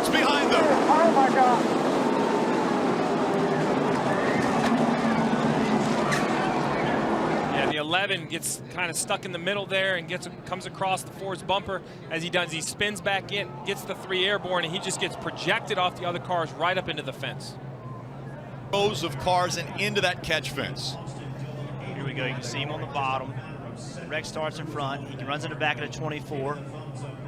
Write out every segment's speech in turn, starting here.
Edwards behind them. Oh my God. Yeah, the 11 gets kind of stuck in the middle there and comes across the Ford's bumper. As he does, he spins back in, gets the 3 airborne, and he just gets projected off the other cars right up into the fence. Rows of cars and into that catch fence. Here we go. You can see him on the bottom. Rex starts in front. He runs in the back of the 24.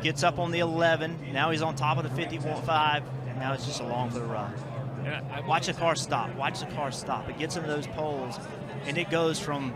Gets up on the 11. Now he's on top of the 50.5. And now it's just along for the ride. Watch the car stop. Watch the car stop. It gets into those poles, and it goes from,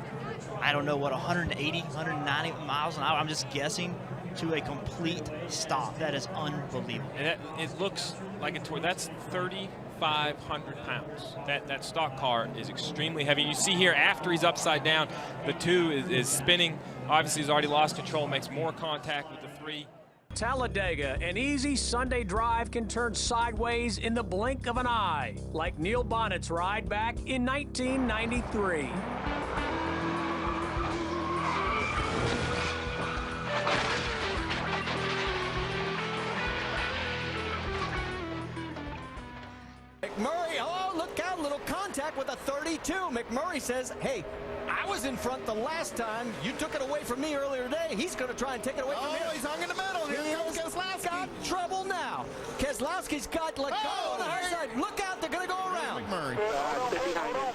I don't know what, 180, 190 miles an hour, I'm just guessing, to a complete stop. That is unbelievable. And it looks like that's 3,500 pounds. That stock car is extremely heavy. You see here, after he's upside down, the 2 is spinning. Obviously, he's already lost control, makes more contact with the 3. Talladega, an easy Sunday drive can turn sideways in the blink of an eye, like Neil Bonnett's ride back in 1993. McMurray, oh, look out, little contact with a 32. McMurray says, hey, I was in front the last time. You took it away from me earlier today. He's going to try and take it away from me. Oh, he's hung in the middle. Here comes Keselowski. Got trouble now. Keselowski's got on the high side. Look out, they're going to go around. McMurray.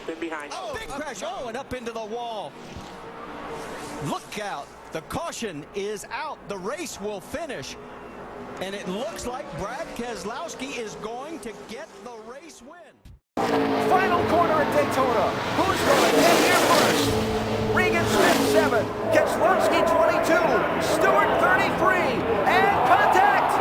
Stay behind. Oh, big crash. Oh, and up into the wall. Look out. The caution is out. The race will finish. And it looks like Brad Keselowski is going to get the race win. Final corner at Daytona. Who's going to get here first? Regan Smith 7, Keselowski 22, Stewart 33, and contact!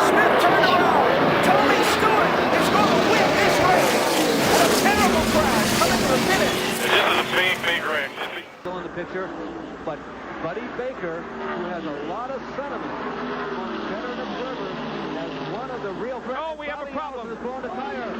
Smith turned around. Tony Stewart is going to win this race. And a terrible crash coming to the finish. This is a big wreck. Still in the picture, but Buddy Baker, who has a lot of sentiment among veteran observers, as one of the real threats. Oh, we have a problem. Is blowing a tire.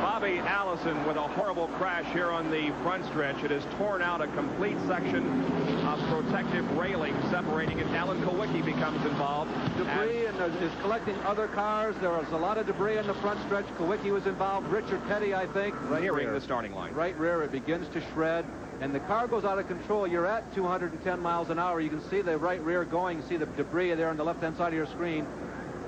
Bobby Allison with a horrible crash here on the front stretch. It has torn out a complete section of protective railing separating it. Alan Kowicki becomes involved. Debris and is collecting other cars. There was a lot of debris in the front stretch. Kowicki was involved. Richard Petty, I think. Right nearing the starting line. Right rear, it begins to shred. And the car goes out of control. You're at 210 miles an hour. You can see the right rear going. You see the debris there on the left-hand side of your screen.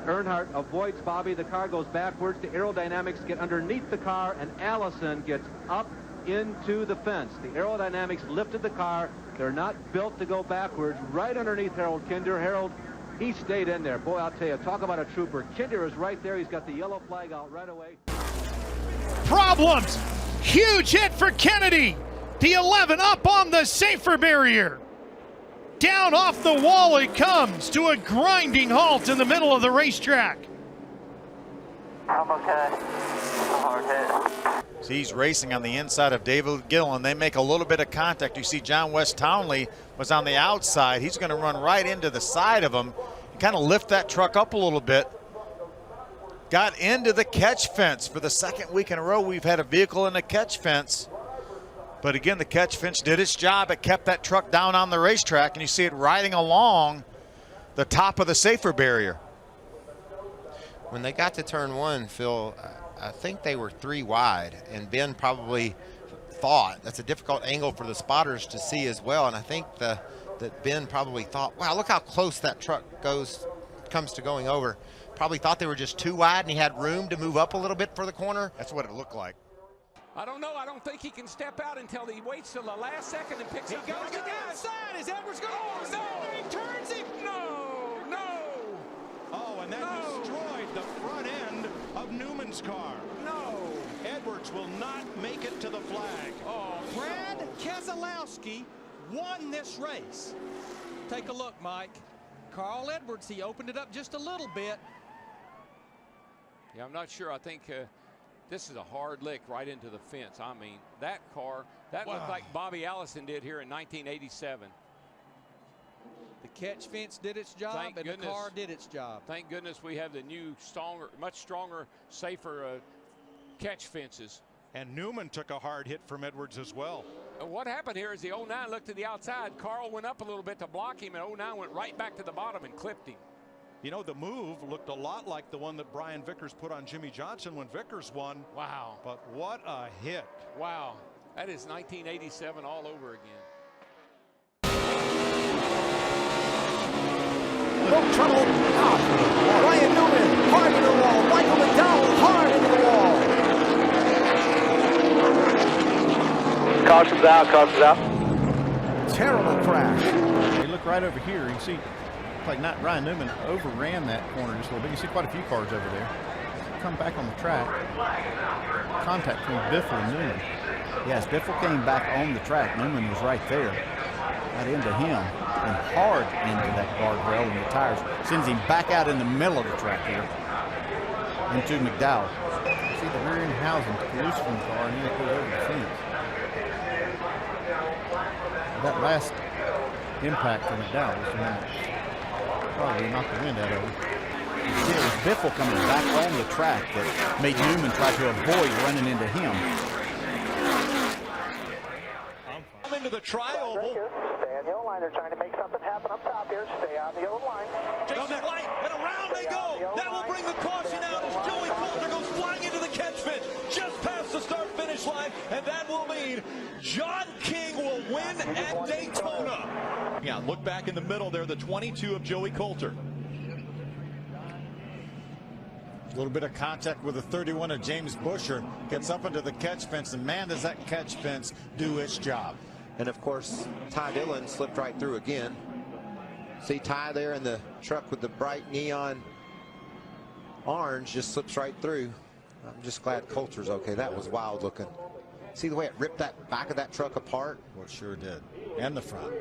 Earnhardt avoids Bobby. The car goes backwards. The aerodynamics get underneath the car, and Allison gets up into the fence. The aerodynamics lifted the car. They're not built to go backwards. Right underneath Harold Kinder. Harold, he stayed in there. Boy, I'll tell you, talk about a trooper. Kinder is right there. He's got the yellow flag out right away. Problems. Huge hit for Kennedy. The 11 up on the safer barrier. Down off the wall it comes to a grinding halt in the middle of the racetrack. I'm okay. It's a hard hit. See, he's racing on the inside of David Gill, and they make a little bit of contact. You see John West Townley was on the outside. He's going to run right into the side of him and kind of lift that truck up a little bit. Got into the catch fence. For the second week in a row, we've had a vehicle in the catch fence. But again, the catch fence did its job. It kept that truck down on the racetrack, and you see it riding along the top of the safer barrier. When they got to turn 1, Phil, I think they were 3 wide, and Ben probably thought that's a difficult angle for the spotters to see as well. And I think that Ben probably thought, wow, look how close that truck comes to going over. Probably thought they were just too wide, and he had room to move up a little bit for the corner. That's what it looked like. I don't know. I don't think he can step out until he waits till the last second and picks up. He goes to the outside. Is Edwards going to he turns him? No. Oh, and that destroyed the front end of Newman's car. No. Edwards will not make it to the flag. Oh, Brad Keselowski won this race. Take a look, Mike. Carl Edwards, he opened it up just a little bit. Yeah, I'm not sure. I think this is a hard lick right into the fence. I mean, that car, that looked like Bobby Allison did here in 1987. The catch fence did its job, Thank and goodness. the car did its job. Thank goodness we have the new, stronger, much stronger, safer catch fences. And Newman took a hard hit from Edwards as well. What happened here is the 09 looked to the outside. Carl went up a little bit to block him, and 09 went right back to the bottom and clipped him. You know, the move looked a lot like the one that Brian Vickers put on Jimmy Johnson when Vickers won. Wow. But what a hit. Wow. That is 1987 all over again. No trouble. Out. Ryan Newman, hard to the wall. Michael McDowell, hard into the wall. Caution's out, caution's out. Terrible crash. You look right over here, you see like not Ryan Newman overran that corner just a little bit. You see quite a few cars over there. Come back on the track. Contact between Biffle and Newman. Yes, Biffle came back on the track. Newman was right there. Got into him and hard into that guardrail, and the tires sends him back out in the middle of the track here into McDowell. See the rear end housing loose from the car, and then it goes over the fence. That last impact from McDowell was the one that probably knocked the wind out of him. It was Biffle coming back on the track that made Newman try to avoid running into him. Into the tri-oval. Stay on the yellow line. They're trying to make something happen up top here. Stay on the yellow line. Jason White, and around they go. That will bring the caution out as Joey Coulter goes flying into the catch fence just past the start-finish line, and that will mean John King will win at Daytona. Yeah, look back in the middle there, the 22 of Joey Coulter. A little bit of contact with the 31 of James Busher. Gets up into the catch fence, and man, does that catch fence do its job. And of course, Ty Dillon slipped right through again. See Ty there in the truck with the bright neon orange, just slips right through. I'm just glad Coulter's okay. That was wild looking. See the way it ripped that back of that truck apart? Well, it sure did. And the front.